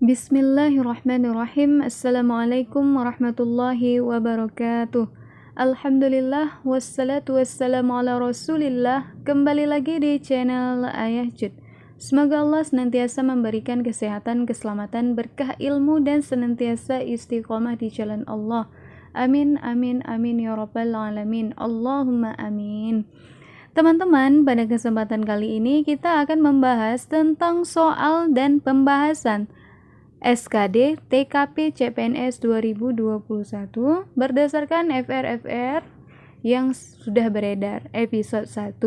Bismillahirrahmanirrahim. Assalamualaikum warahmatullahi wabarakatuh. Alhamdulillah wassalatu wassalamu ala rasulillah. Kembali lagi di channel Ayah Jud. Semoga Allah senantiasa memberikan kesehatan, keselamatan, berkah ilmu, dan senantiasa istiqomah di jalan Allah. Amin, amin, amin ya rabbal alamin. Allahumma amin. Teman-teman, pada kesempatan kali ini kita akan membahas tentang soal dan pembahasan SKD TKP CPNS 2021 berdasarkan FR yang sudah beredar episode 1.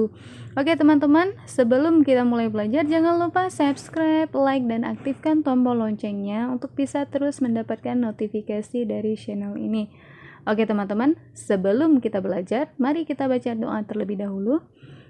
Oke teman-teman, sebelum kita mulai belajar jangan lupa subscribe, like, dan aktifkan tombol loncengnya untuk bisa terus mendapatkan notifikasi dari channel ini. Oke teman-teman, sebelum kita belajar, mari kita baca doa terlebih dahulu.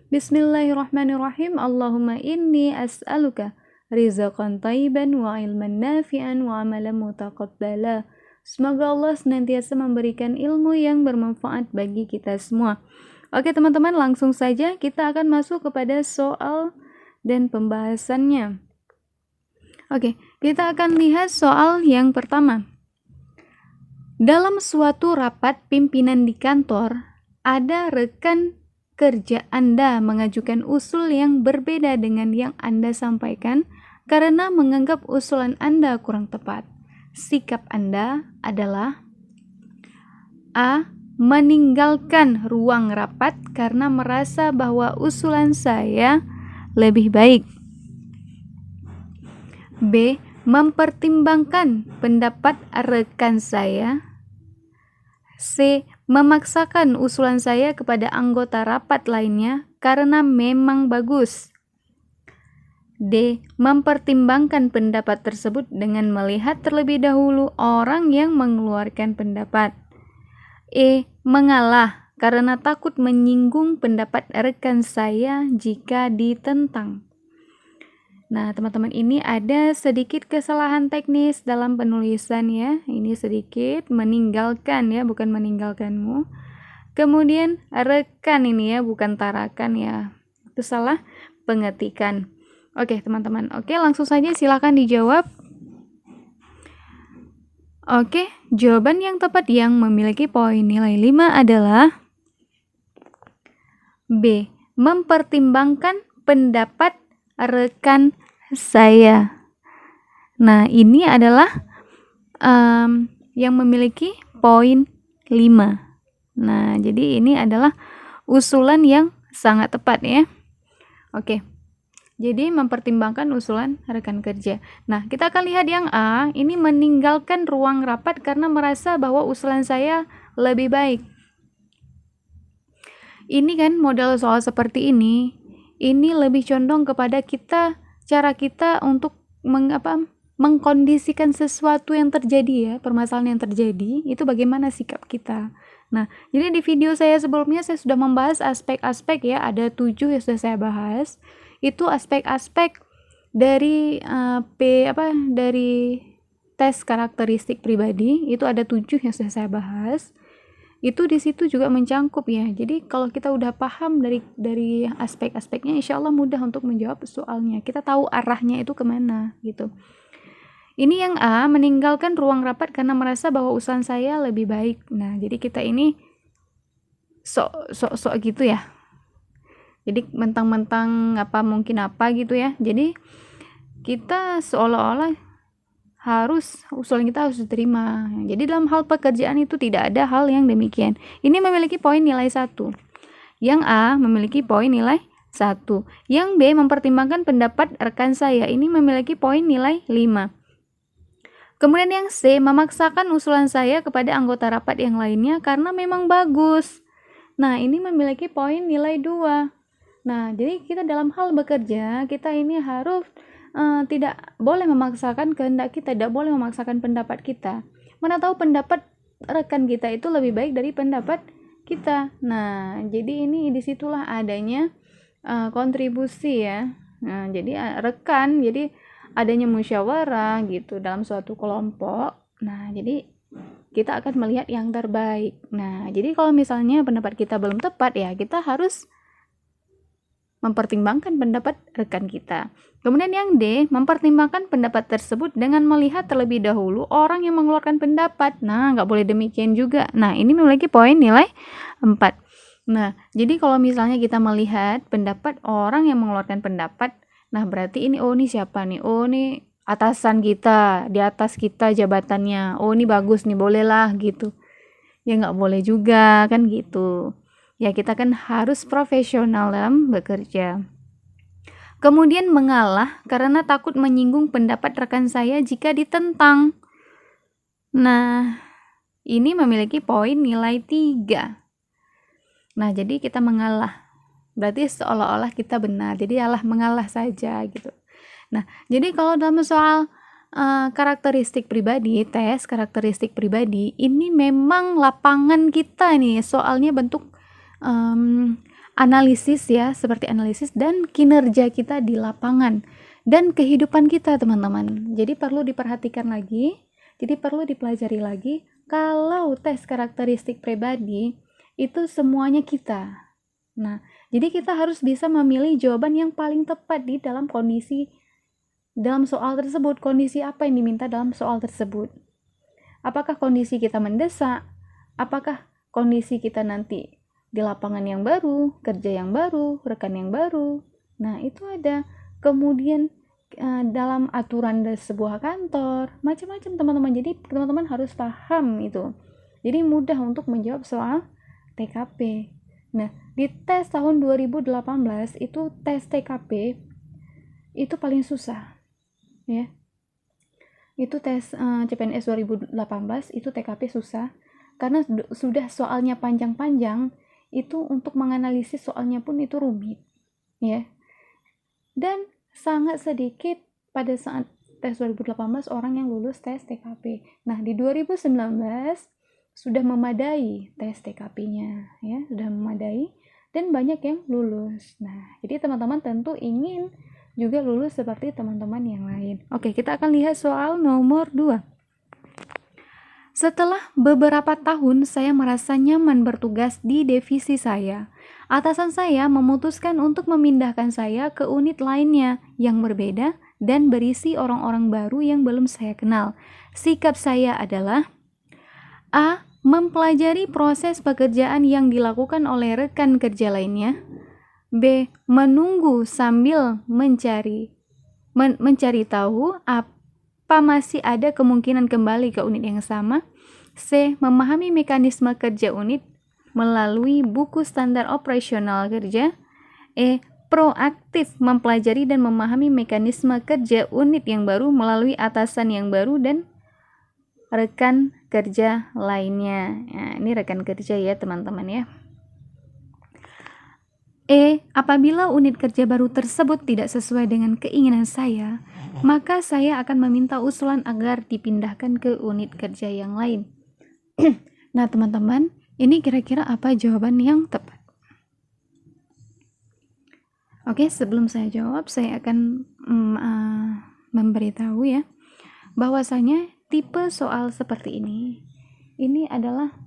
Bismillahirrahmanirrahim. Allahumma inni as'aluka rizqan thayyiban wa ilman nafi'an wa amalan mutaqabbala. Semoga Allah senantiasa memberikan ilmu yang bermanfaat bagi kita semua. Oke teman-teman, langsung saja kita akan masuk kepada soal dan pembahasannya. Oke, kita akan lihat soal yang pertama. Dalam suatu rapat pimpinan di kantor, ada rekan kerja Anda mengajukan usul yang berbeda dengan yang Anda sampaikan karena menganggap usulan Anda kurang tepat. Sikap Anda adalah A. Meninggalkan ruang rapat karena merasa bahwa usulan saya lebih baik. B. Mempertimbangkan pendapat rekan saya. C. Memaksakan usulan saya kepada anggota rapat lainnya karena memang bagus. D. Mempertimbangkan pendapat tersebut dengan melihat terlebih dahulu orang yang mengeluarkan pendapat. E. Mengalah karena takut menyinggung pendapat rekan saya jika ditentang. Nah, teman-teman, ini ada sedikit kesalahan teknis dalam penulisan ya. Ini sedikit meninggalkan ya, bukan meninggalkanmu. Kemudian rekan ini ya, bukan tarakan ya. Itu salah pengetikan. Oke, teman-teman. Oke, langsung saja silakan dijawab. Oke, jawaban yang tepat yang memiliki poin nilai 5 adalah B. Mempertimbangkan pendapat rekan saya. Nah, ini adalah yang memiliki poin 5. Nah, jadi ini adalah usulan yang sangat tepat ya. Oke. Jadi mempertimbangkan usulan rekan kerja. Nah, kita akan lihat yang A, ini meninggalkan ruang rapat karena merasa bahwa usulan saya lebih baik. Ini kan model soal seperti ini lebih condong kepada cara kita untuk mengkondisikan sesuatu yang terjadi ya, permasalahan yang terjadi, itu bagaimana sikap kita. Nah, jadi di video saya sebelumnya saya sudah membahas aspek-aspek ya, ada 7 yang sudah saya bahas. Itu aspek-aspek dari dari tes karakteristik pribadi, itu ada 7 yang sudah saya bahas. Itu di situ juga mencangkup ya. Jadi kalau kita udah paham dari aspek-aspeknya, insya Allah mudah untuk menjawab soalnya. Kita tahu arahnya itu kemana gitu. Ini yang A, meninggalkan ruang rapat karena merasa bahwa usulan saya lebih baik. Nah, jadi kita ini sok gitu ya. Jadi mentang-mentang mungkin gitu ya. Jadi kita seolah-olah usulan kita harus diterima. Jadi dalam hal pekerjaan itu tidak ada hal yang demikian. Ini memiliki poin nilai 1. Yang A memiliki poin nilai 1. Yang B mempertimbangkan pendapat rekan saya. Ini memiliki poin nilai 5. Kemudian yang C memaksakan usulan saya kepada anggota rapat yang lainnya karena memang bagus. Nah, ini memiliki poin nilai 2. Nah, jadi kita dalam hal bekerja, kita ini harus tidak boleh memaksakan kehendak kita, tidak boleh memaksakan pendapat kita. Mana tahu pendapat rekan kita itu lebih baik dari pendapat kita. Nah, jadi ini disitulah adanya kontribusi ya. Nah, jadi rekan, jadi adanya musyawarah gitu dalam suatu kelompok. Nah, jadi kita akan melihat yang terbaik. Nah, jadi kalau misalnya pendapat kita belum tepat ya, kita harus mempertimbangkan pendapat rekan kita. Kemudian yang D, mempertimbangkan pendapat tersebut dengan melihat terlebih dahulu orang yang mengeluarkan pendapat. Nah, nggak boleh demikian juga. Nah, ini memiliki poin nilai 4. Nah, jadi kalau misalnya kita melihat pendapat orang yang mengeluarkan pendapat, nah berarti ini, oh ini siapa nih? Oh ini atasan kita, di atas kita jabatannya. Oh ini bagus nih, bolehlah gitu. Ya nggak boleh juga, kan gitu. Ya kita kan harus profesional dalam bekerja. Kemudian mengalah karena takut menyinggung pendapat rekan saya jika ditentang. Nah, ini memiliki poin nilai 3. Nah, jadi kita mengalah. Berarti seolah-olah kita benar. Jadi mengalah saja gitu. Nah, jadi kalau dalam soal karakteristik pribadi, tes karakteristik pribadi, ini memang lapangan kita nih, soalnya bentuk analisis ya, seperti analisis dan kinerja kita di lapangan dan kehidupan kita, teman-teman. Jadi perlu diperhatikan lagi, jadi perlu dipelajari lagi. Kalau tes karakteristik pribadi itu semuanya kita. Nah, jadi kita harus bisa memilih jawaban yang paling tepat di dalam kondisi dalam soal tersebut. Kondisi apa yang diminta dalam soal tersebut? Apakah kondisi kita mendesak? Apakah kondisi kita nanti di lapangan yang baru, kerja yang baru, rekan yang baru? Nah, itu ada. Kemudian dalam aturan sebuah kantor, macam-macam, teman-teman. Jadi teman-teman harus paham itu. Jadi mudah untuk menjawab soal TKP. Nah, di tes tahun 2018 itu tes TKP itu paling susah, ya. Itu tes CPNS 2018 itu TKP susah karena sudah soalnya panjang-panjang. Itu untuk menganalisis soalnya pun itu rumit, ya. Dan sangat sedikit pada saat tes 2018 orang yang lulus tes TKP. Nah, di 2019 sudah memadai tes TKP-nya, ya, sudah memadai dan banyak yang lulus. Nah, jadi teman-teman tentu ingin juga lulus seperti teman-teman yang lain. Oke, kita akan lihat soal nomor 2. Setelah beberapa tahun saya merasa nyaman bertugas di divisi saya. Atasan saya memutuskan untuk memindahkan saya ke unit lainnya yang berbeda dan berisi orang-orang baru yang belum saya kenal. Sikap saya adalah A. Mempelajari proses pekerjaan yang dilakukan oleh rekan kerja lainnya. B. Menunggu sambil mencari tahu apa masih ada kemungkinan kembali ke unit yang sama. C. Memahami mekanisme kerja unit melalui buku standar operasional kerja. E. Proaktif mempelajari dan memahami mekanisme kerja unit yang baru melalui atasan yang baru dan rekan kerja lainnya. Nah, ini rekan kerja ya, teman-teman ya. E. Apabila unit kerja baru tersebut tidak sesuai dengan keinginan saya, maka saya akan meminta usulan agar dipindahkan ke unit kerja yang lain. Nah, teman-teman, ini kira-kira apa jawaban yang tepat? Oke, sebelum saya jawab, saya akan memberitahu ya, bahwasanya tipe soal seperti ini adalah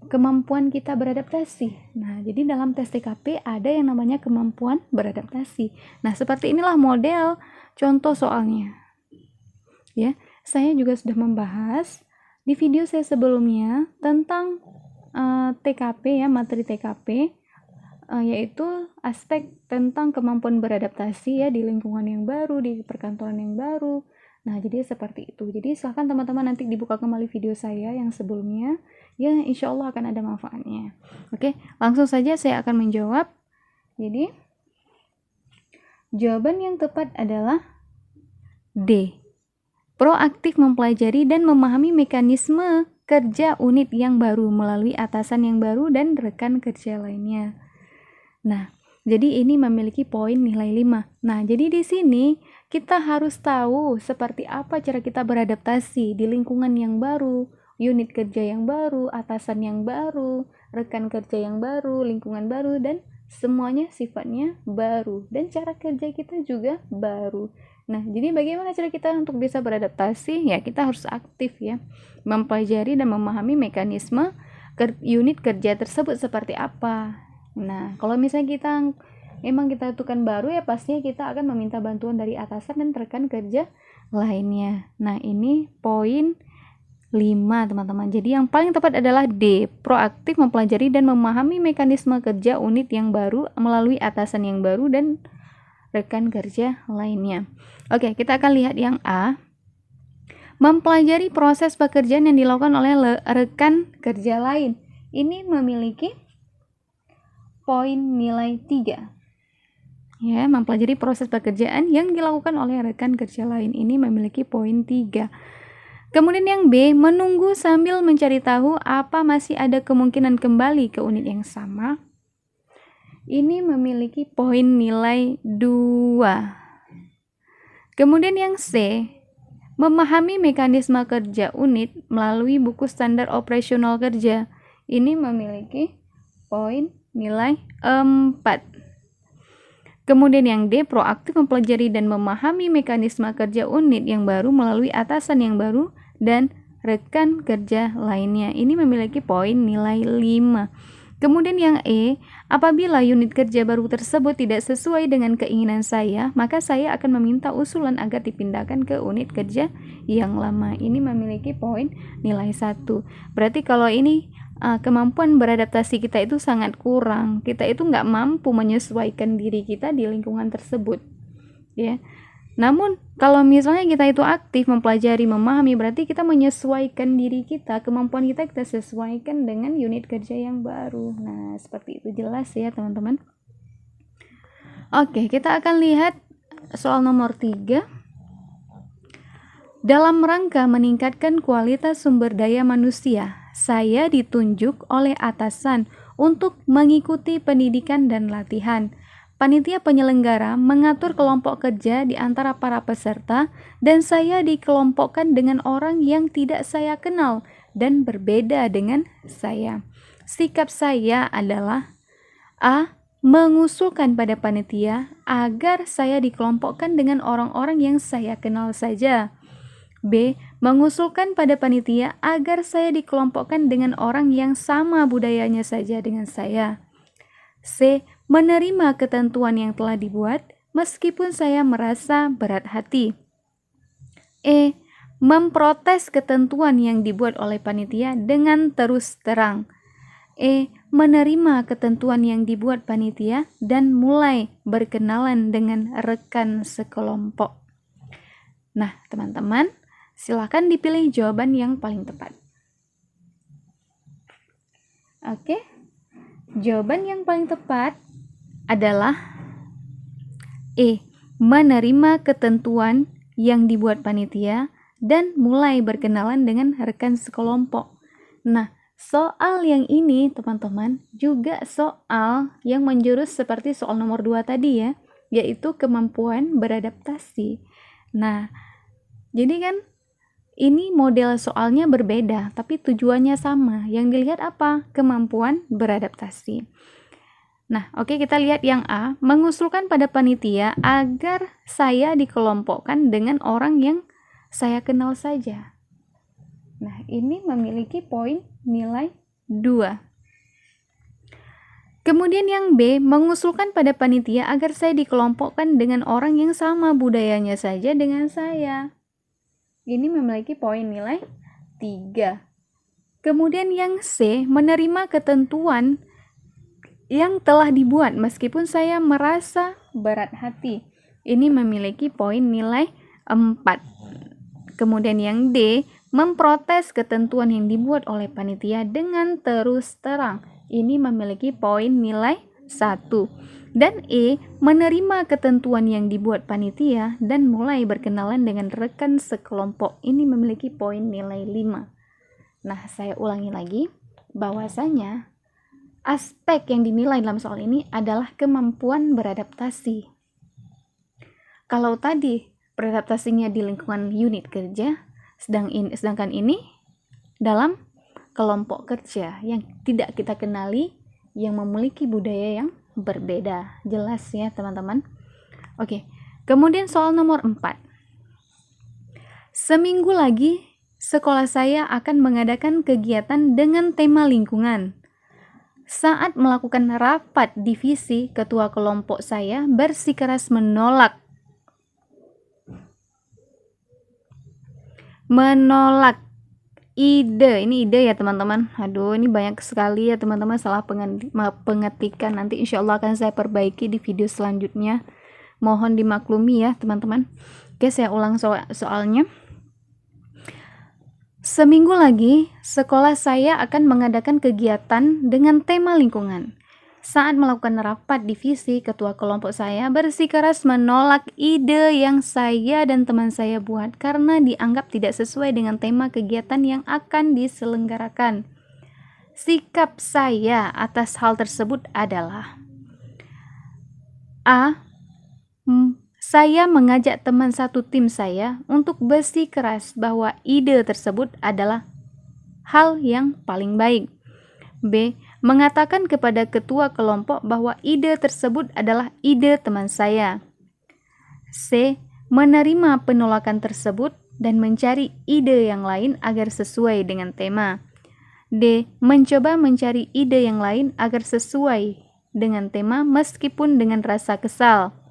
kemampuan kita beradaptasi. Nah, jadi dalam tes TKP ada yang namanya kemampuan beradaptasi. Nah, seperti inilah model contoh soalnya. Ya, saya juga sudah membahas di video saya sebelumnya tentang TKP ya, materi TKP, yaitu aspek tentang kemampuan beradaptasi ya di lingkungan yang baru, di perkantoran yang baru. Nah, jadi seperti itu. Jadi silahkan teman-teman nanti dibuka kembali video saya yang sebelumnya, ya insya Allah akan ada manfaatnya. Oke, langsung saja saya akan menjawab. Jadi jawaban yang tepat adalah D. Proaktif mempelajari dan memahami mekanisme kerja unit yang baru melalui atasan yang baru dan rekan kerja lainnya. Nah, jadi ini memiliki poin nilai 5. Nah, jadi di sini kita harus tahu seperti apa cara kita beradaptasi di lingkungan yang baru, unit kerja yang baru, atasan yang baru, rekan kerja yang baru, lingkungan baru, dan semuanya sifatnya baru. Dan cara kerja kita juga baru. Nah, jadi bagaimana cara kita untuk bisa beradaptasi? Ya, kita harus aktif ya, mempelajari dan memahami mekanisme unit kerja tersebut seperti apa. Nah, kalau misalnya kita itu kan baru ya, pastinya kita akan meminta bantuan dari atasan dan rekan kerja lainnya. Nah, ini poin 5 teman-teman. Jadi yang paling tepat adalah D, proaktif mempelajari dan memahami mekanisme kerja unit yang baru melalui atasan yang baru dan rekan kerja lainnya. Oke, kita akan lihat yang A. Mempelajari proses pekerjaan yang dilakukan oleh rekan kerja lain. Ini memiliki poin nilai 3. Ya, mempelajari proses pekerjaan yang dilakukan oleh rekan kerja lain. Ini memiliki poin 3. Kemudian yang B, menunggu sambil mencari tahu apa masih ada kemungkinan kembali ke unit yang sama. Ini memiliki poin nilai 2. Kemudian yang C, memahami mekanisme kerja unit melalui buku standar operasional kerja. Ini memiliki poin nilai 4. Kemudian yang D, proaktif mempelajari dan memahami mekanisme kerja unit yang baru melalui atasan yang baru dan rekan kerja lainnya. Ini memiliki poin nilai 5. Kemudian yang E, apabila unit kerja baru tersebut tidak sesuai dengan keinginan saya, maka saya akan meminta usulan agar dipindahkan ke unit kerja yang lama. Ini memiliki poin nilai 1. Berarti kalau ini kemampuan beradaptasi kita itu sangat kurang. Kita itu nggak mampu menyesuaikan diri kita di lingkungan tersebut. Ya. Namun kalau misalnya kita itu aktif mempelajari, memahami, berarti kita menyesuaikan diri kita, kemampuan kita sesuaikan dengan unit kerja yang baru. Nah, seperti itu, jelas ya teman-teman. Oke, kita akan lihat soal nomor 3. Dalam rangka meningkatkan kualitas sumber daya manusia, saya ditunjuk oleh atasan untuk mengikuti pendidikan dan latihan. Panitia penyelenggara mengatur kelompok kerja di antara para peserta dan saya dikelompokkan dengan orang yang tidak saya kenal dan berbeda dengan saya. Sikap saya adalah A. Mengusulkan pada panitia agar saya dikelompokkan dengan orang-orang yang saya kenal saja. B. Mengusulkan pada panitia agar saya dikelompokkan dengan orang yang sama budayanya saja dengan saya. C. Menerima ketentuan yang telah dibuat meskipun saya merasa berat hati. E. Memprotes ketentuan yang dibuat oleh panitia dengan terus terang. E. Menerima ketentuan yang dibuat panitia dan mulai berkenalan dengan rekan sekelompok. Nah, teman-teman, silakan dipilih jawaban yang paling tepat. Oke, jawaban yang paling tepat adalah E. Menerima ketentuan yang dibuat panitia dan mulai berkenalan dengan rekan sekelompok. Nah, soal yang ini teman-teman juga soal yang menjurus seperti soal nomor 2 tadi ya, yaitu kemampuan beradaptasi. Nah, jadi kan ini model soalnya berbeda, tapi tujuannya sama. Yang dilihat apa? Kemampuan beradaptasi. Nah, oke, kita lihat yang A. Mengusulkan pada panitia agar saya dikelompokkan dengan orang yang saya kenal saja. Nah, ini memiliki poin nilai 2. Kemudian yang B. Mengusulkan pada panitia agar saya dikelompokkan dengan orang yang sama budayanya saja dengan saya. Ini memiliki poin nilai 3. Kemudian yang C. Menerima ketentuan yang telah dibuat meskipun saya merasa berat hati. Ini memiliki poin nilai 4. Kemudian yang D. Memprotes ketentuan yang dibuat oleh panitia dengan terus terang. Ini memiliki poin nilai 1. Dan E. Menerima ketentuan yang dibuat panitia dan mulai berkenalan dengan rekan sekelompok. Ini memiliki poin nilai 5. Nah, saya ulangi lagi bahwasanya aspek yang dinilai dalam soal ini adalah kemampuan beradaptasi. Kalau tadi beradaptasinya di lingkungan unit kerja, sedangkan ini dalam kelompok kerja yang tidak kita kenali, yang memiliki budaya yang berbeda. Jelas ya teman-teman? Oke, kemudian soal nomor 4. Seminggu lagi, sekolah saya akan mengadakan kegiatan dengan tema lingkungan. Saat melakukan rapat divisi, ketua kelompok saya bersikeras menolak ide. Ini ide ya teman-teman. Aduh, ini banyak sekali ya teman-teman salah pengetikan. Nanti insya Allah akan saya perbaiki di video selanjutnya. Mohon dimaklumi ya teman-teman. Oke, saya ulang soalnya. Seminggu lagi, sekolah saya akan mengadakan kegiatan dengan tema lingkungan. Saat melakukan rapat divisi, ketua kelompok saya bersikeras menolak ide yang saya dan teman saya buat karena dianggap tidak sesuai dengan tema kegiatan yang akan diselenggarakan. Sikap saya atas hal tersebut adalah A. Saya mengajak teman satu tim saya untuk bersikeras bahwa ide tersebut adalah hal yang paling baik. B. Mengatakan kepada ketua kelompok bahwa ide tersebut adalah ide teman saya. C. Menerima penolakan tersebut dan mencari ide yang lain agar sesuai dengan tema. D. Mencoba mencari ide yang lain agar sesuai dengan tema meskipun dengan rasa kesal.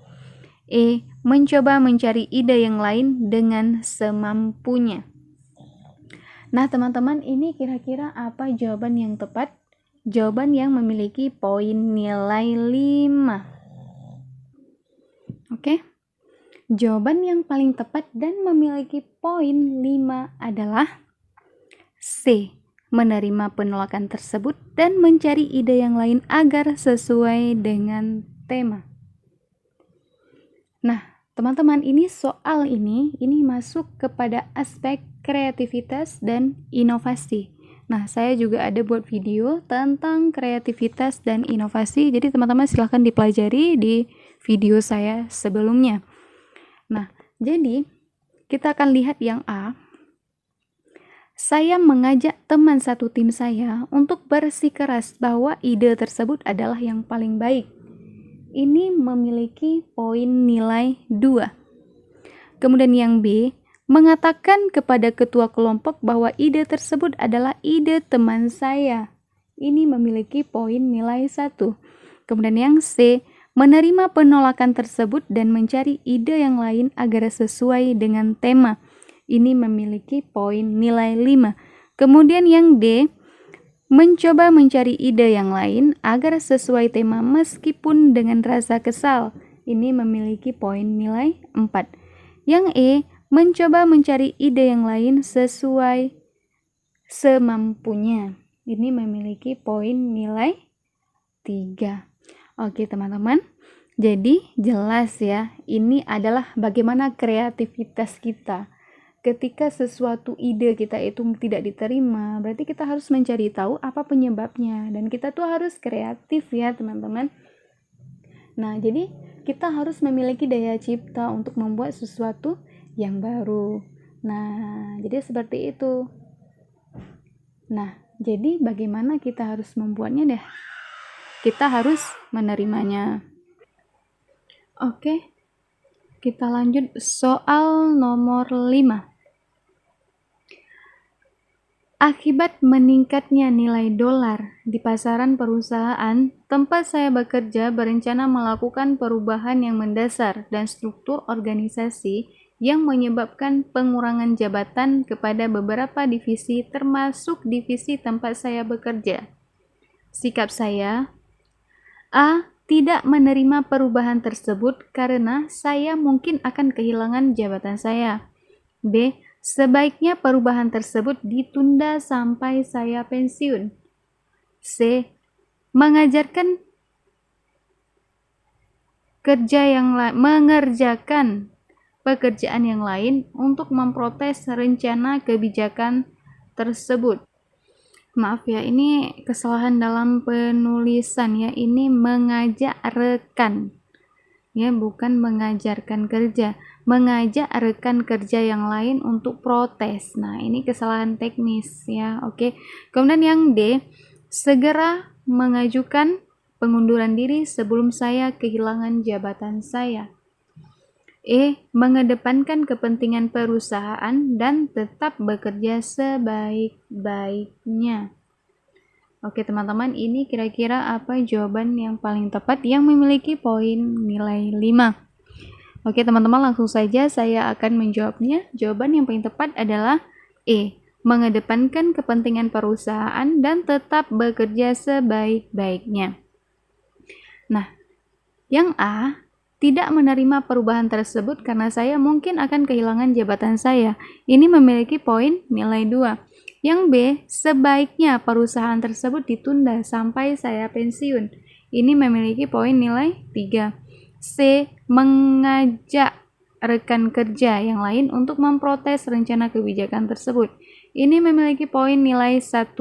E. Mencoba mencari ide yang lain dengan semampunya. Nah teman-teman, ini kira-kira apa jawaban yang tepat? Jawaban yang memiliki poin nilai 5. Oke. Jawaban yang paling tepat dan memiliki poin 5 adalah C. Menerima penolakan tersebut dan mencari ide yang lain agar sesuai dengan tema. Nah, teman-teman, ini soal ini masuk kepada aspek kreativitas dan inovasi. Nah, saya juga ada buat video tentang kreativitas dan inovasi. Jadi teman-teman silahkan dipelajari di video saya sebelumnya. Nah, jadi kita akan lihat yang A. Saya mengajak teman satu tim saya untuk bersikeras bahwa ide tersebut adalah yang paling baik. Ini memiliki poin nilai 2. Kemudian yang B, mengatakan kepada ketua kelompok bahwa ide tersebut adalah ide teman saya. Ini memiliki poin nilai 1. Kemudian yang C, menerima penolakan tersebut dan mencari ide yang lain agar sesuai dengan tema. Ini memiliki poin nilai 5. Kemudian yang D, mencoba mencari ide yang lain agar sesuai tema meskipun dengan rasa kesal. Ini memiliki poin nilai 4. Yang E, mencoba mencari ide yang lain sesuai semampunya. Ini memiliki poin nilai 3. Oke teman-teman, jadi jelas ya, ini adalah bagaimana kreativitas kita. Ketika sesuatu ide kita itu tidak diterima, berarti kita harus mencari tahu apa penyebabnya. Dan kita tuh harus kreatif ya teman-teman. Nah, jadi kita harus memiliki daya cipta untuk membuat sesuatu yang baru. Nah, jadi seperti itu. Nah, jadi bagaimana kita harus membuatnya deh? Kita harus menerimanya. Oke, kita lanjut soal nomor 5. Akibat meningkatnya nilai dolar di pasaran perusahaan, tempat saya bekerja berencana melakukan perubahan yang mendasar dan struktur organisasi yang menyebabkan pengurangan jabatan kepada beberapa divisi termasuk divisi tempat saya bekerja. Sikap saya, A. Tidak menerima perubahan tersebut karena saya mungkin akan kehilangan jabatan saya. B. Sebaiknya perubahan tersebut ditunda sampai saya pensiun. C. Mengerjakan pekerjaan yang lain untuk memprotes rencana kebijakan tersebut. Maaf ya, ini kesalahan dalam penulisan ya. Ini mengajak rekan. Ya, bukan mengajarkan kerja. Mengajak rekan kerja yang lain untuk protes. Nah, ini kesalahan teknis ya. Oke. Kemudian yang D, segera mengajukan pengunduran diri sebelum saya kehilangan jabatan saya. E, mengedepankan kepentingan perusahaan dan tetap bekerja sebaik-baiknya. Oke teman-teman, ini kira-kira apa jawaban yang paling tepat yang memiliki poin nilai 5? Oke teman-teman, langsung saja saya akan menjawabnya. Jawaban yang paling tepat adalah E, mengedepankan kepentingan perusahaan dan tetap bekerja sebaik-baiknya. Nah, yang A, tidak menerima perubahan tersebut karena saya mungkin akan kehilangan jabatan saya. Ini memiliki poin nilai 2. Yang B, sebaiknya perusahaan tersebut ditunda sampai saya pensiun. Ini memiliki poin nilai 3. C, mengajak rekan kerja yang lain untuk memprotes rencana kebijakan tersebut. Ini memiliki poin nilai 1.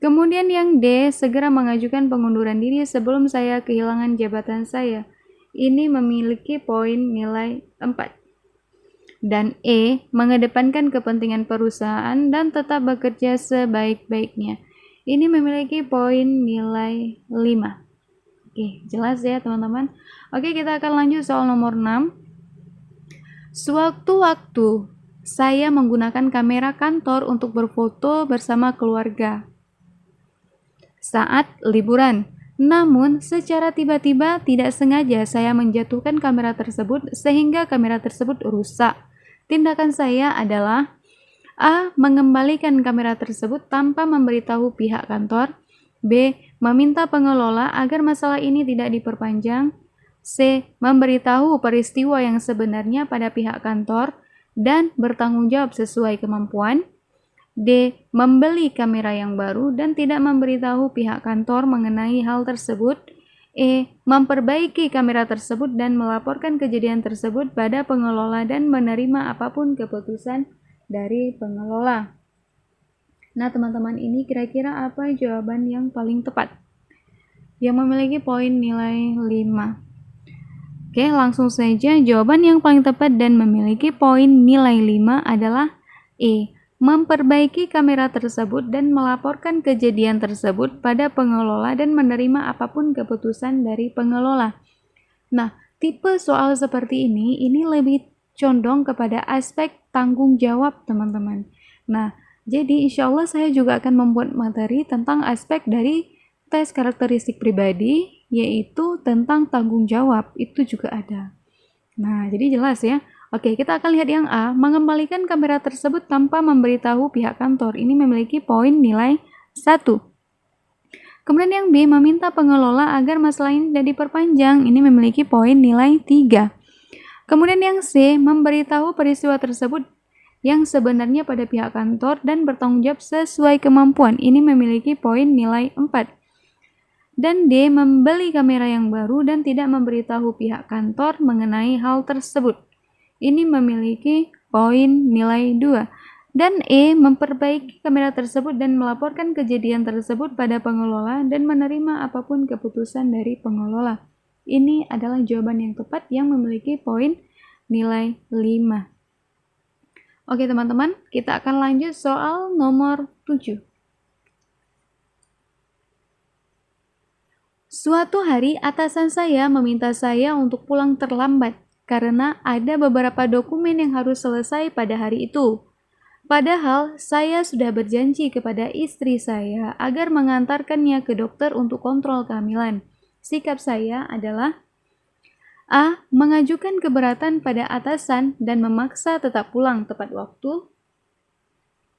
Kemudian yang D, segera mengajukan pengunduran diri sebelum saya kehilangan jabatan saya. Ini memiliki poin nilai 4. Dan E, mengedepankan kepentingan perusahaan dan tetap bekerja sebaik-baiknya. Ini memiliki poin nilai 5. Oke, jelas ya teman-teman. Oke, kita akan lanjut soal nomor 6. Sewaktu-waktu saya menggunakan kamera kantor untuk berfoto bersama keluarga saat liburan. Namun, secara tiba-tiba tidak sengaja saya menjatuhkan kamera tersebut sehingga kamera tersebut rusak. Tindakan saya adalah A, mengembalikan kamera tersebut tanpa memberitahu pihak kantor. B, meminta pengelola agar masalah ini tidak diperpanjang. C, memberitahu peristiwa yang sebenarnya pada pihak kantor dan bertanggung jawab sesuai kemampuan. D, membeli kamera yang baru dan tidak memberitahu pihak kantor mengenai hal tersebut. E, memperbaiki kamera tersebut dan melaporkan kejadian tersebut pada pengelola dan menerima apapun keputusan dari pengelola. Nah, teman-teman, ini kira-kira apa jawaban yang paling tepat? Yang memiliki poin nilai 5. Oke, langsung saja. Jawaban yang paling tepat dan memiliki poin nilai 5 adalah E, memperbaiki kamera tersebut dan melaporkan kejadian tersebut pada pengelola dan menerima apapun keputusan dari pengelola. Nah, tipe soal seperti ini lebih condong kepada aspek tanggung jawab, teman-teman. Nah, jadi insya Allah saya juga akan membuat materi tentang aspek dari tes karakteristik pribadi, yaitu tentang tanggung jawab, itu juga ada. Nah, jadi jelas ya. Oke, kita akan lihat yang A, mengembalikan kamera tersebut tanpa memberitahu pihak kantor. Ini memiliki poin nilai 1. Kemudian yang B, meminta pengelola agar masalah ini tidak diperpanjang. Ini memiliki poin nilai 3. Kemudian yang C, memberitahu peristiwa tersebut yang sebenarnya pada pihak kantor dan bertanggung jawab sesuai kemampuan. Ini memiliki poin nilai 4. Dan D, membeli kamera yang baru dan tidak memberitahu pihak kantor mengenai hal tersebut. Ini memiliki poin nilai 2. Dan E, memperbaiki kamera tersebut dan melaporkan kejadian tersebut pada pengelola dan menerima apapun keputusan dari pengelola. Ini adalah jawaban yang tepat yang memiliki poin nilai 5. Oke teman-teman, kita akan lanjut soal nomor 7. Suatu hari atasan saya meminta saya untuk pulang terlambat karena ada beberapa dokumen yang harus selesai pada hari itu. Padahal saya sudah berjanji kepada istri saya agar mengantarkannya ke dokter untuk kontrol kehamilan. Sikap saya adalah A, mengajukan keberatan pada atasan dan memaksa tetap pulang tepat waktu.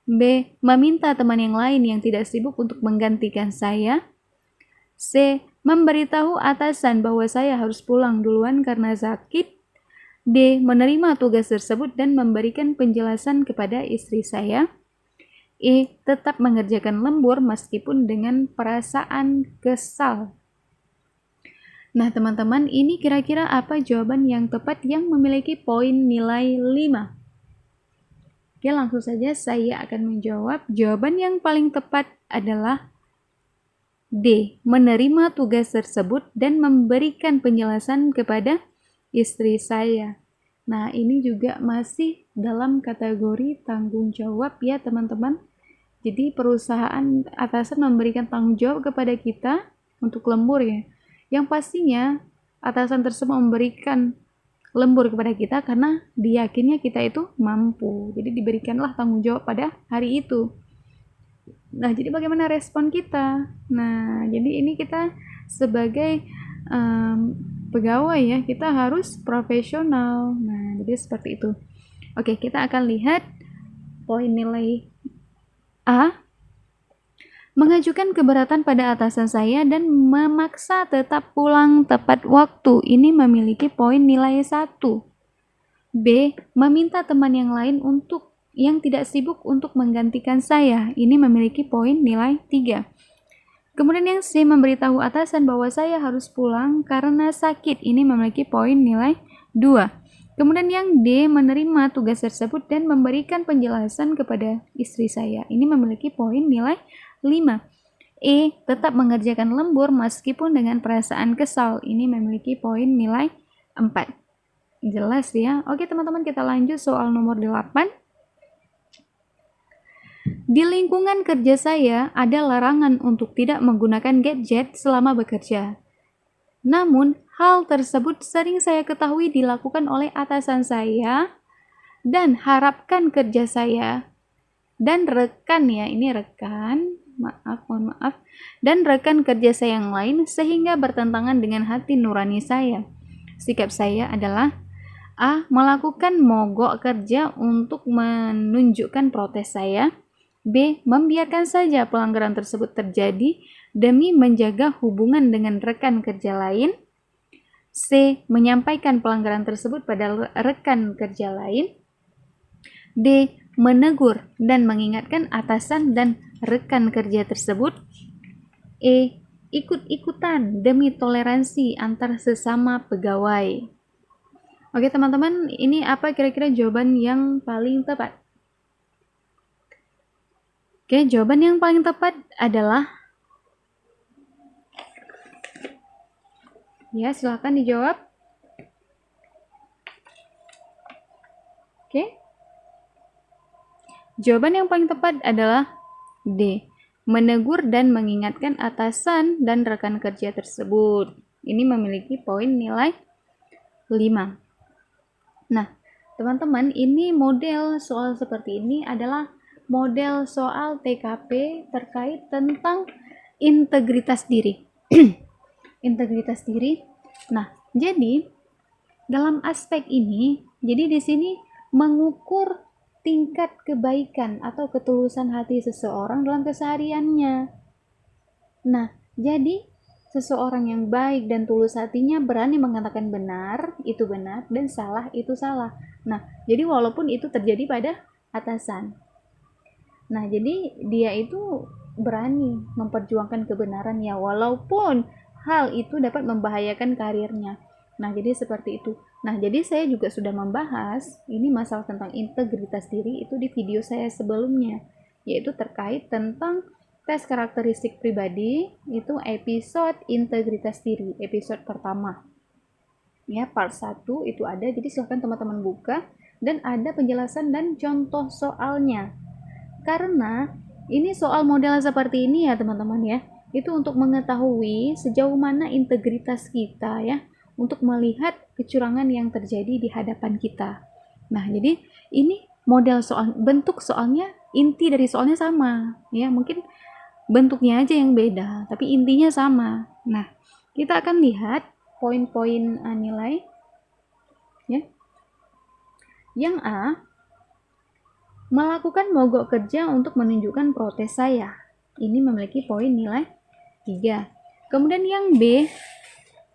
B, meminta teman yang lain yang tidak sibuk untuk menggantikan saya. C, memberitahu atasan bahwa saya harus pulang duluan karena sakit. D, menerima tugas tersebut dan memberikan penjelasan kepada istri saya. E, tetap mengerjakan lembur meskipun dengan perasaan kesal. Nah, teman-teman, ini kira-kira apa jawaban yang tepat yang memiliki poin nilai 5? Oke, langsung saja saya akan menjawab. Jawaban yang paling tepat adalah D, menerima tugas tersebut dan memberikan penjelasan kepada istri saya. Nah, ini juga masih dalam kategori tanggung jawab ya teman-teman. Jadi perusahaan atasan memberikan tanggung jawab kepada kita untuk lembur ya. Yang pastinya atasan tersebut memberikan lembur kepada kita karena diyakinnya kita itu mampu. Jadi diberikanlah tanggung jawab pada hari itu. Nah, jadi bagaimana respon kita? Nah, jadi ini kita sebagai pegawai ya, kita harus profesional. Nah, jadi seperti itu. Oke, kita akan lihat poin nilai A. Mengajukan keberatan pada atasan saya dan memaksa tetap pulang tepat waktu. Ini memiliki poin nilai 1. B. Meminta teman yang lain yang tidak sibuk untuk menggantikan saya. Ini memiliki poin nilai 3. Kemudian yang C. Memberitahu atasan bahwa saya harus pulang karena sakit. Ini memiliki poin nilai 2. Kemudian yang D. Menerima tugas tersebut dan memberikan penjelasan kepada istri saya. Ini memiliki poin nilai 5. E. Tetap mengerjakan lembur meskipun dengan perasaan kesal. Ini memiliki poin nilai 4. Jelas ya? Oke teman-teman, kita lanjut soal nomor 8. Di lingkungan kerja saya ada larangan untuk tidak menggunakan gadget selama bekerja. Namun, hal tersebut sering saya ketahui dilakukan oleh atasan saya dan harapkan kerja saya dan rekan ya, ini rekan, mohon maaf, dan rekan kerja saya yang lain sehingga bertentangan dengan hati nurani saya. Sikap saya adalah A. Melakukan mogok kerja untuk menunjukkan protes saya. B. Membiarkan saja pelanggaran tersebut terjadi demi menjaga hubungan dengan rekan kerja lain. C. Menyampaikan pelanggaran tersebut pada rekan kerja lain. D. Menegur dan mengingatkan atasan dan rekan kerja tersebut. E. Ikut-ikutan demi toleransi antar sesama pegawai. Oke teman-teman, ini apa kira-kira jawaban yang paling tepat? Oke, jawaban yang paling tepat adalah, ya silakan dijawab. Oke, jawaban yang paling tepat adalah D. Menegur dan mengingatkan atasan dan rekan kerja tersebut. Ini memiliki poin nilai 5. Nah, teman-teman, ini model soal seperti ini adalah model soal TKP terkait tentang integritas diri. Integritas diri. Nah, jadi dalam aspek ini, jadi di sini mengukur tingkat kebaikan atau ketulusan hati seseorang dalam kesehariannya. Nah, jadi seseorang yang baik dan tulus hatinya berani mengatakan benar, itu benar, dan salah, itu salah. Nah, jadi walaupun itu terjadi pada atasan. Nah, jadi dia itu berani memperjuangkan kebenaran ya, walaupun hal itu dapat membahayakan karirnya. Nah, jadi seperti itu. Nah, jadi saya juga sudah membahas ini masalah tentang integritas diri itu di video saya sebelumnya, yaitu terkait tentang tes karakteristik pribadi, itu episode integritas diri, episode pertama. Ya, part 1 itu ada, jadi silahkan teman-teman buka, dan ada penjelasan dan contoh soalnya. Karena ini soal model seperti ini ya teman-teman ya, itu untuk mengetahui sejauh mana integritas kita ya, untuk melihat kecurangan yang terjadi di hadapan kita. Nah, jadi ini model soal, bentuk soalnya, inti dari soalnya sama ya, mungkin bentuknya aja yang beda, tapi intinya sama. Nah, kita akan lihat poin-poin nilai ya. Yang A, melakukan mogok kerja untuk menunjukkan protes saya. Ini memiliki poin nilai 3. Kemudian yang B,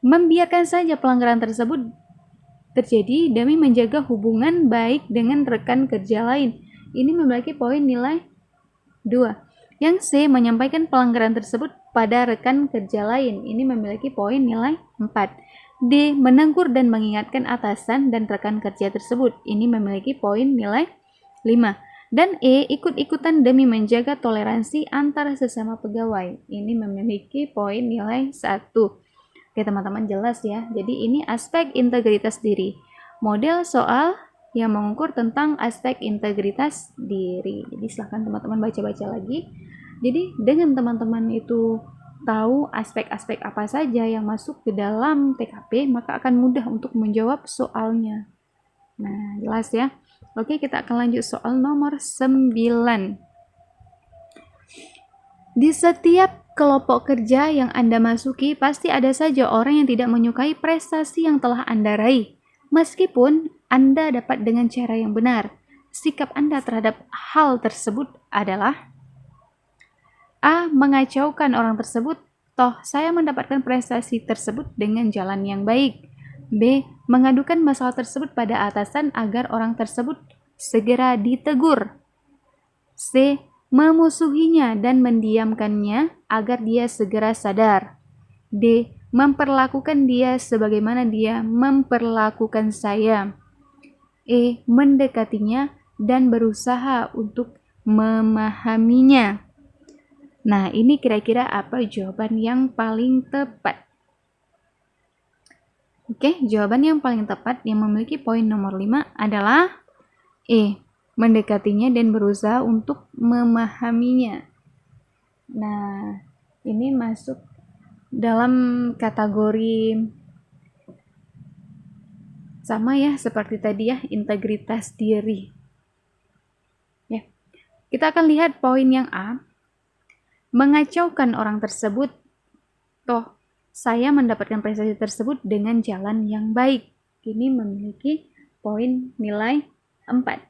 membiarkan saja pelanggaran tersebut terjadi demi menjaga hubungan baik dengan rekan kerja lain. Ini memiliki poin nilai 2. Yang C, menyampaikan pelanggaran tersebut pada rekan kerja lain. Ini memiliki poin nilai 4. D, menegur dan mengingatkan atasan dan rekan kerja tersebut. Ini memiliki poin nilai 5. Dan E, ikut-ikutan demi menjaga toleransi antara sesama pegawai. Ini memiliki poin nilai 1. Oke teman-teman, jelas ya. Jadi ini aspek integritas diri. Model soal yang mengukur tentang aspek integritas diri. Jadi silahkan teman-teman baca-baca lagi. Jadi dengan teman-teman itu tahu aspek-aspek apa saja yang masuk ke dalam TKP, maka akan mudah untuk menjawab soalnya. Nah, jelas ya. Oke, kita akan lanjut soal nomor 9. Di setiap kelompok kerja yang Anda masuki, pasti ada saja orang yang tidak menyukai prestasi yang telah Anda raih. Meskipun Anda dapat dengan cara yang benar, sikap Anda terhadap hal tersebut adalah A. Mengacaukan orang tersebut, toh saya mendapatkan prestasi tersebut dengan jalan yang baik. B. Mengadukan masalah tersebut pada atasan agar orang tersebut segera ditegur. C. Memusuhinya dan mendiamkannya agar dia segera sadar. D. Memperlakukan dia sebagaimana dia memperlakukan saya. E. Mendekatinya dan berusaha untuk memahaminya. Nah, ini kira-kira apa jawaban yang paling tepat? Oke, jawaban yang paling tepat yang memiliki poin nomor 5 adalah E. Mendekatinya dan berusaha untuk memahaminya. Nah, ini masuk dalam kategori sama ya seperti tadi ya, integritas diri. Ya. Kita akan lihat poin yang A. Mengacaukan orang tersebut, toh saya mendapatkan prestasi tersebut dengan jalan yang baik. Ini memiliki poin nilai 4.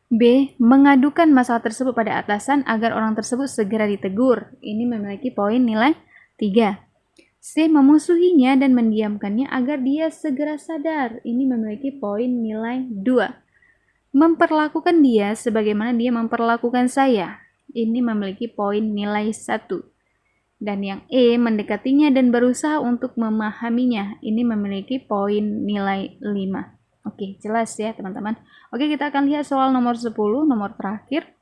B. Mengadukan masalah tersebut pada atasan agar orang tersebut segera ditegur. Ini memiliki poin nilai 3. C. Memusuhinya dan mendiamkannya agar dia segera sadar. Ini memiliki poin nilai 2. Memperlakukan dia sebagaimana dia memperlakukan saya. Ini memiliki poin nilai 1. Dan yang E. Mendekatinya dan berusaha untuk memahaminya. Ini memiliki poin nilai 5. Oke, jelas ya teman-teman. Oke, kita akan lihat soal nomor 10, nomor terakhir.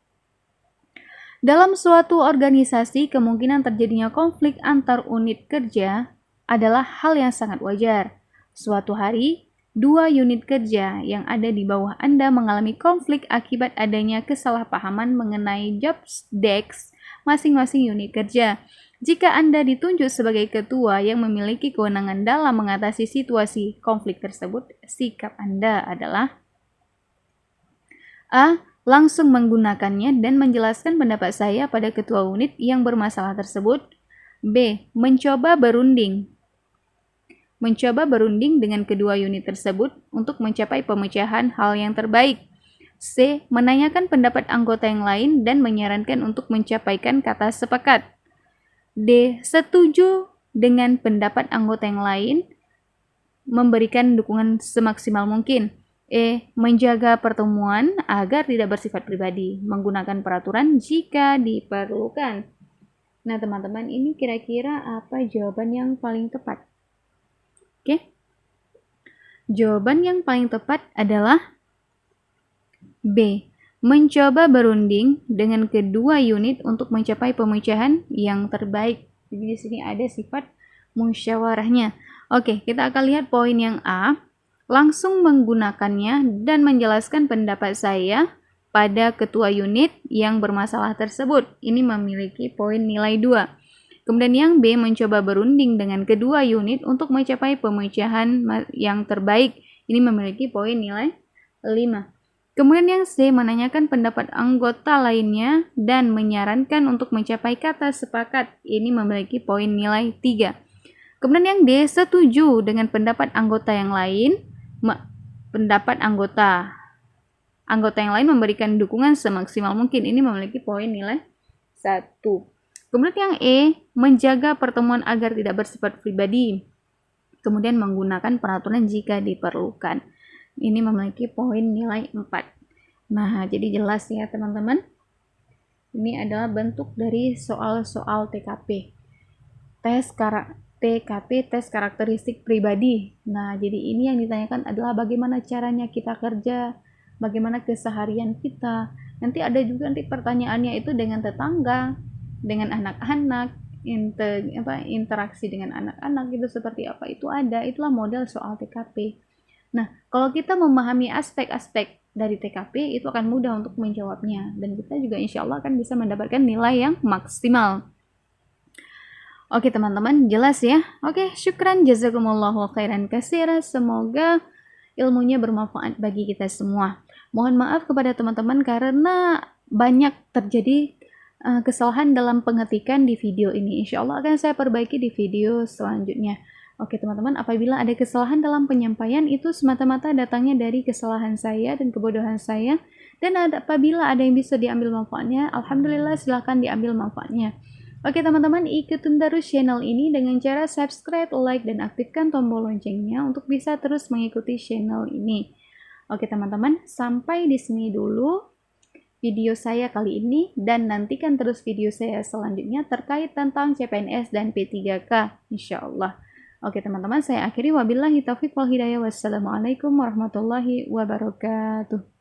Dalam suatu organisasi, kemungkinan terjadinya konflik antar unit kerja adalah hal yang sangat wajar. Suatu hari, 2 unit kerja yang ada di bawah Anda mengalami konflik akibat adanya kesalahpahaman mengenai job desk masing-masing unit kerja. Jika Anda ditunjuk sebagai ketua yang memiliki kewenangan dalam mengatasi situasi konflik tersebut, sikap Anda adalah A. Langsung menggunakannya dan menjelaskan pendapat saya pada ketua unit yang bermasalah tersebut. B. Mencoba berunding dengan kedua unit tersebut untuk mencapai pemecahan hal yang terbaik. C. Menanyakan pendapat anggota yang lain dan menyarankan untuk mencapaikan kata sepakat. D. Setuju dengan pendapat anggota yang lain, memberikan dukungan semaksimal mungkin. E. Menjaga pertemuan agar tidak bersifat pribadi, menggunakan peraturan jika diperlukan. Nah, teman-teman, ini kira-kira apa jawaban yang paling tepat? Oke. Jawaban yang paling tepat adalah B. Mencoba berunding dengan kedua unit untuk mencapai pemecahan yang terbaik. Jadi di sini ada sifat musyawarahnya. Oke, kita akan lihat poin yang A. Langsung menggunakannya dan menjelaskan pendapat saya pada ketua unit yang bermasalah tersebut. Ini memiliki poin nilai 2. Kemudian yang B. Mencoba berunding dengan kedua unit untuk mencapai pemecahan yang terbaik. Ini memiliki poin nilai 5. Kemudian yang C. Menanyakan pendapat anggota lainnya dan menyarankan untuk mencapai kata sepakat. Ini memiliki poin nilai 3. Kemudian yang D. Setuju dengan pendapat anggota yang lain. Pendapat anggota yang lain memberikan dukungan semaksimal mungkin. Ini memiliki poin nilai 1. Kemudian yang E. Menjaga pertemuan agar tidak bersifat pribadi. Kemudian menggunakan peraturan jika diperlukan. Ini memiliki poin nilai 4. Nah, jadi jelas ya teman-teman. Ini adalah bentuk dari soal-soal TKP. TKP, tes karakteristik pribadi. Nah, jadi ini yang ditanyakan adalah bagaimana caranya kita kerja, bagaimana keseharian kita. Nanti ada juga pertanyaannya itu dengan tetangga, dengan anak-anak, interaksi dengan anak-anak itu seperti apa, itu ada. Itulah model soal TKP. Nah, kalau kita memahami aspek-aspek dari TKP, itu akan mudah untuk menjawabnya. Dan kita juga insya Allah akan bisa mendapatkan nilai yang maksimal. Oke teman-teman, jelas ya? Oke, syukran, jazakumullahu khairan katsira. Semoga ilmunya bermanfaat bagi kita semua. Mohon maaf kepada teman-teman karena banyak terjadi kesalahan dalam pengetikan di video ini. Insya Allah akan saya perbaiki di video selanjutnya. Oke teman-teman, apabila ada kesalahan dalam penyampaian itu semata-mata datangnya dari kesalahan saya dan kebodohan saya. Dan apabila ada yang bisa diambil manfaatnya, alhamdulillah silahkan diambil manfaatnya. Oke teman-teman, ikutin terus channel ini dengan cara subscribe, like, dan aktifkan tombol loncengnya untuk bisa terus mengikuti channel ini. Oke teman-teman, sampai di sini dulu video saya kali ini, dan nantikan terus video saya selanjutnya terkait tentang CPNS dan P3K, insya Allah. Oke teman-teman, saya akhiri wabillahi taufiq wal hidayah. Wassalamualaikum warahmatullahi wabarakatuh.